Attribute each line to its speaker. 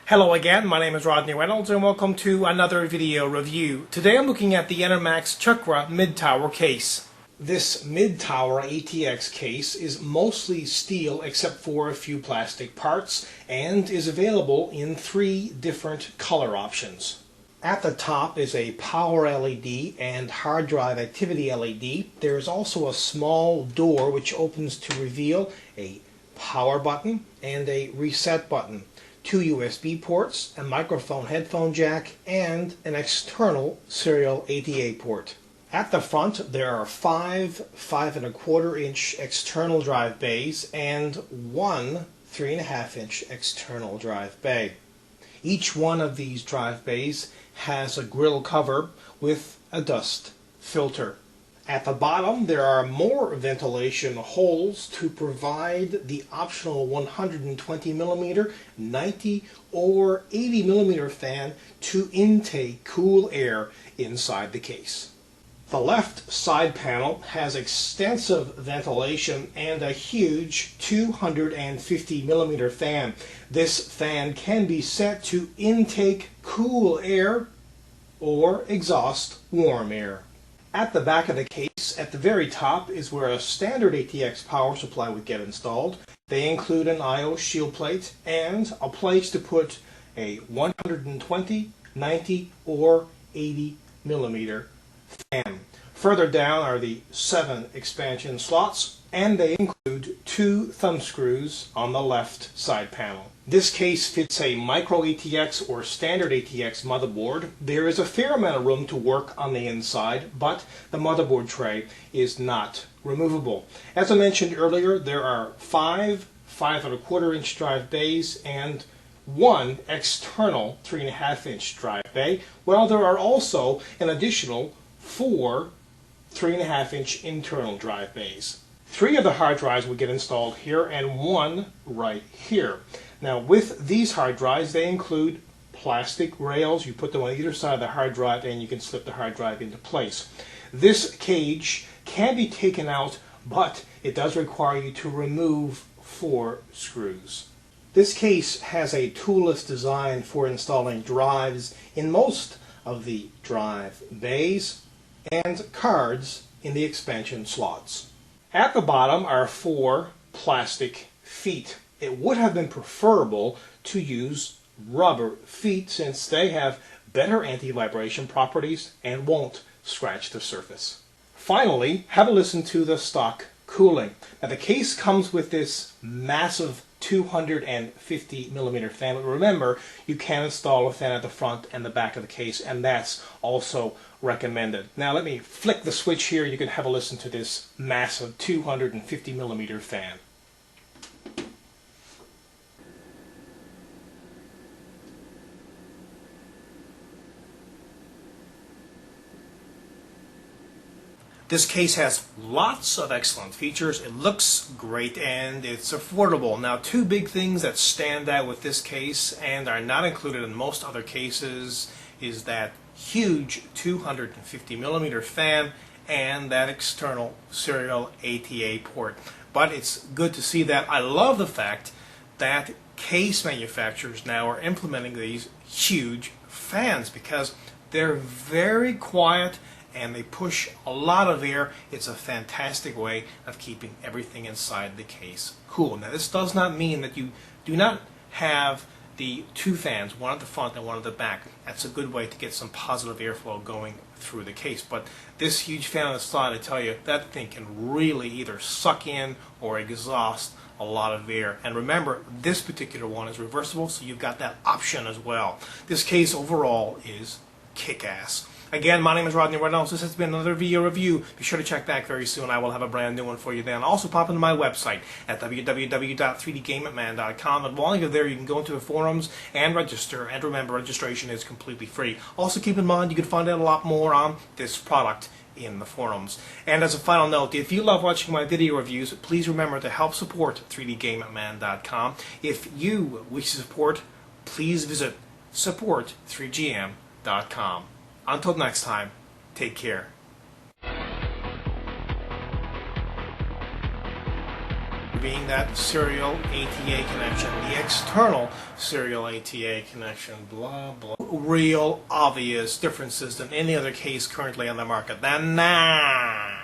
Speaker 1: Hello again, my name is Rodney Reynolds and welcome to another video review. Today I'm looking at the Enermax Chakra mid-tower case. This mid-tower ATX case is mostly steel except for a few plastic parts and is available in 3 different color options. At the top is a power LED and hard drive activity LED. There is also a small door which opens to reveal a power button and a reset button, 2 USB ports, a microphone headphone jack, and an external serial ATA port. At the front there are 5 5¼ external drive bays and 1 3½ external drive bay. Each one of these drive bays has a grill cover with a dust filter. At the bottom there are more ventilation holes to provide the optional 120mm, 90 or 80mm fan to intake cool air inside the case. The left side panel has extensive ventilation and a huge 250mm fan. This fan can be set to intake cool air or exhaust warm air. At the back of the case, at the very top, is where a standard ATX power supply would get installed. They include an I/O shield plate and a place to put a 120, 90, or 80mm fan. Further down are the 7 expansion slots, and they include 2 thumb screws on the left side panel. This case fits a micro ATX or standard ATX motherboard. There is a fair amount of room to work on the inside, but the motherboard tray is not removable. As I mentioned earlier, there are 5 5¼ drive bays and 1 external 3½ drive bay, while there are also an additional 4 3½ internal drive bays. 3 of the hard drives will get installed here and 1 right here. Now with these hard drives, they include plastic rails. You put them on either side of the hard drive and you can slip the hard drive into place. This cage can be taken out, but it does require you to remove 4 screws. This case has a toolless design for installing drives in most of the drive bays and cards in the expansion slots. At the bottom are 4 plastic feet. It would have been preferable to use rubber feet since they have better anti-vibration properties and won't scratch the surface. Finally, have a listen to the stock cooling. Now the case comes with this massive 250mm fan, but remember you can install a fan at the front and the back of the case, and that's also recommended. Now let me flick the switch here. You can have a listen to this massive 250mm fan. This case has lots of excellent features. It looks great and it's affordable. Now 2 big things that stand out with this case and are not included in most other cases is that huge 250mm fan and that external serial ATA port. But it's good to see that. I love the fact that case manufacturers now are implementing these huge fans because they're very quiet and they push a lot of air. It's a fantastic way of keeping everything inside the case cool. Now this does not mean that you do not have the 2 fans, one at the front and one at the back. That's a good way to get some positive airflow going through the case. But this huge fan on the side, I tell you, that thing can really either suck in or exhaust a lot of air. And remember, this particular one is reversible, so you've got that option as well. This case overall is kick-ass. Again, my name is Rodney Reynolds. This has been another video review. Be sure to check back very soon. I will have a brand new one for you then. Also pop into my website at www.3dgameatman.com. And while you're there, you can go into the forums and register. And remember, registration is completely free. Also keep in mind, you can find out a lot more on this product in the forums. And as a final note, if you love watching my video reviews, please remember to help support 3dgameatman.com. If you wish to support, please visit support3gm.com. enermaxchakra.com. Until next time, take care. Being that serial ATA connection, the external serial ATA connection, blah blah, real obvious differences than any other case currently on the market. Then nah.